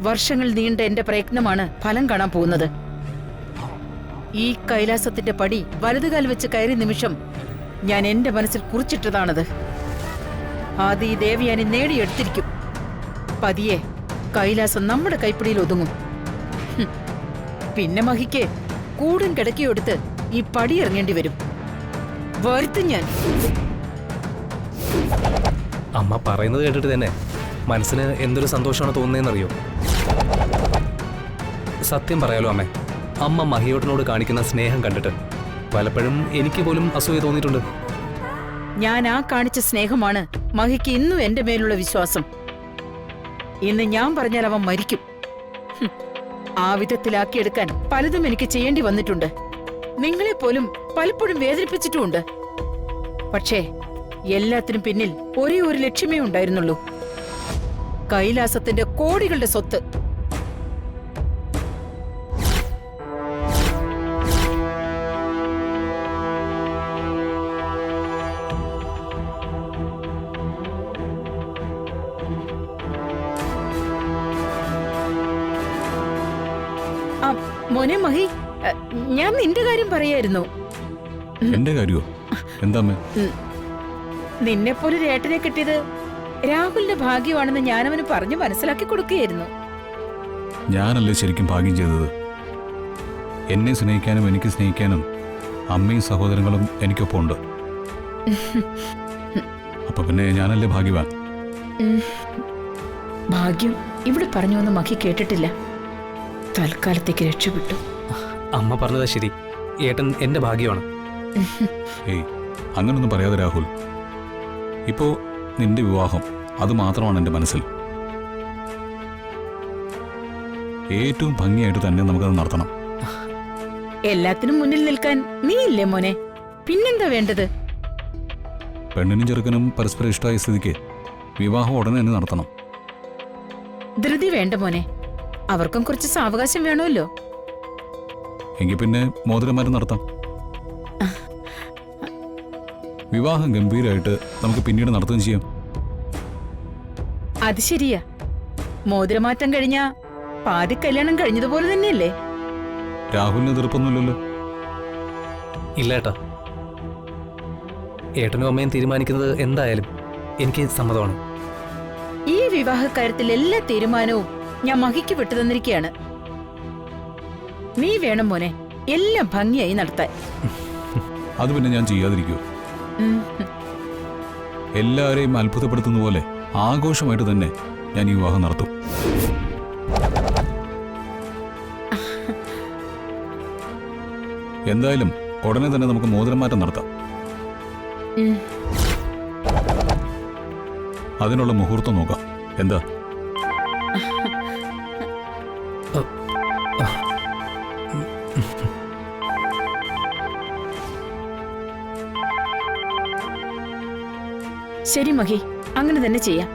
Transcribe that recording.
വർഷങ്ങൾ നീണ്ട എന്റെ പ്രയത്നമാണ് ഫലം കാണാൻ പോകുന്നത്. ഈ കൈലാസത്തിന്റെ പടി വലതുകാൽ വെച്ച് കയറിയ നിമിഷം ഞാൻ എന്റെ മനസ്സിൽ കുറിച്ചിട്ടതാണത്. അത് ഈ ദേവയാനി നേടിയെടുത്തിരിക്കും. പതിയെ കൈലാസം നമ്മുടെ കൈപ്പിടിയിൽ ഒതുങ്ങും. പിന്നെ മഹിക്ക് കൂടും കിടക്കിയെടുത്ത് ഈ പടി ഇറങ്ങേണ്ടി വരും. വരുത്തും ഞാൻ. അമ്മ പറയുന്നത് കേട്ടിട്ട് തന്നെ മനസ്സിന് എന്തൊരു സന്തോഷമാണ് തോന്നുന്നതെന്നറിയോ? സത്യം പറയാലോ അമ്മേ, അമ്മ മഹിയോട്ടനോട് കാണിക്കുന്ന സ്നേഹം കണ്ടിട്ട് പലപ്പോഴും എനിക്ക് പോലും അസൂയ തോന്നിയിട്ടുണ്ട്. ഞാൻ ആ കാണിച്ച സ്നേഹമാണ് മഹിക്ക് ഇന്നും എന്റെ മേലുള്ള വിശ്വാസം. ഇന്ന് ഞാൻ പറഞ്ഞാൽ അവൻ മരിക്കും. ആ വിധത്തിലാക്കിയെടുക്കാൻ പലതും എനിക്ക് ചെയ്യേണ്ടി വന്നിട്ടുണ്ട്. നിങ്ങളെപ്പോലും പലപ്പോഴും വേദനിപ്പിച്ചിട്ടുമുണ്ട്. പക്ഷേ എല്ലാത്തിനും പിന്നിൽ ഒരേ ഒരു ലക്ഷ്യമേ ഉണ്ടായിരുന്നുള്ളൂ: കൈലാസത്തിന്റെ കോടികളുടെ സ്വത്ത്. മോനെ മഹി, ഞാൻ നിന്റെ കാര്യം പറയായിരുന്നു. എന്റെ കാര്യോ? എന്താ? നിന്നെപ്പോലൊരു ഏട്ടനെ കിട്ടിയത് രാഹുലിന്റെ ഭാഗ്യമാണെന്ന് ഞാനവന് പറഞ്ഞു മനസ്സിലാക്കി കൊടുക്കുകയായിരുന്നു. ഞാനല്ലേ ശരിക്കും ഭാഗ്യം ചെയ്തത്. എന്നെ സ്നേഹിക്കാനും എനിക്ക് സ്നേഹിക്കാനും അമ്മയും സഹോദരങ്ങളും എനിക്കൊപ്പം ഉണ്ട്. അപ്പൊ പിന്നെ ഞാനല്ലേ ഭാഗ്യവാൻ. ഭാഗ്യം ഇവിടെ പറഞ്ഞൊന്നും മഹി കേട്ടിട്ടില്ല. തൽക്കാലത്തേക്ക് രക്ഷപ്പെട്ടു. അമ്മ പറഞ്ഞതാ ശരി. ഏട്ടൻ എന്റെ ഭാഗ്യമാണ്. ഏയ്, അങ്ങനൊന്നും പറയാതെ രാഹുൽ. ഇപ്പോ നിന്റെ വിവാഹം അത് മാത്രമാണ് എന്റെ മനസ്സിൽ. ഏറ്റവും ഭംഗിയായിട്ട് തന്നെ നമുക്കത് നടത്തണം. എല്ലാത്തിനും മുന്നിൽ നിൽക്കാൻ നീ ഇല്ലേ മോനെ? പിന്നെന്താ വേണ്ടത്? പെണ്ണിനും ചെറുക്കനും പരസ്പരം ഇഷ്ടമായ സ്ഥിതിക്ക് വിവാഹം ഉടനെ തന്നെ നടത്തണം. ധൃതി വേണ്ട മോനെ. അവർക്കും കുറച്ച് സാവകാശം വേണമല്ലോ. എങ്കിൽ പിന്നെ മോതിരമാറ്റം നടത്താം. വിവാഹം ഗംഭീരമായിട്ട് നമുക്ക് പിന്നീട് നടത്തുകയും ചെയ്യാം. അത് ശരിയാ. മോതിരമാറ്റം കഴിഞ്ഞാ പാതി കല്യാണം കഴിഞ്ഞതുപോലെ തന്നെയല്ലേ? രാഹുലിന് എതിർപ്പൊന്നുമില്ലല്ലോ? ഇല്ല ഏട്ടാ, ഏട്ടനും അമ്മയും തീരുമാനിക്കുന്നത് എന്തായാലും എനിക്ക് സമ്മതമാണ്. ഈ വിവാഹക്കാര്യത്തിൽ എല്ലാ തീരുമാനവും ഞാൻ മഹിക്ക് വിട്ടു തന്നിരിക്കുകയാണ്. നീ വേണം മോനെ എല്ലാം ഭംഗിയായി നടത്താൻ. അത് പിന്നെ ഞാൻ ചെയ്യാതിരിക്കൂ? എല്ലാവരെയും അത്ഭുതപ്പെടുത്തുന്ന പോലെ ആഘോഷമായിട്ട് തന്നെ ഞാൻ ഈ വിവാഹം നടത്തും. എന്തായാലും ഉടനെ തന്നെ നമുക്ക് മോതിരം മാറ്റം നടത്താം. അതിനുള്ള മുഹൂർത്തം നോക്കാം. എന്താ? ശരി മഹി, അങ്ങനെ തന്നെ ചെയ്യാം.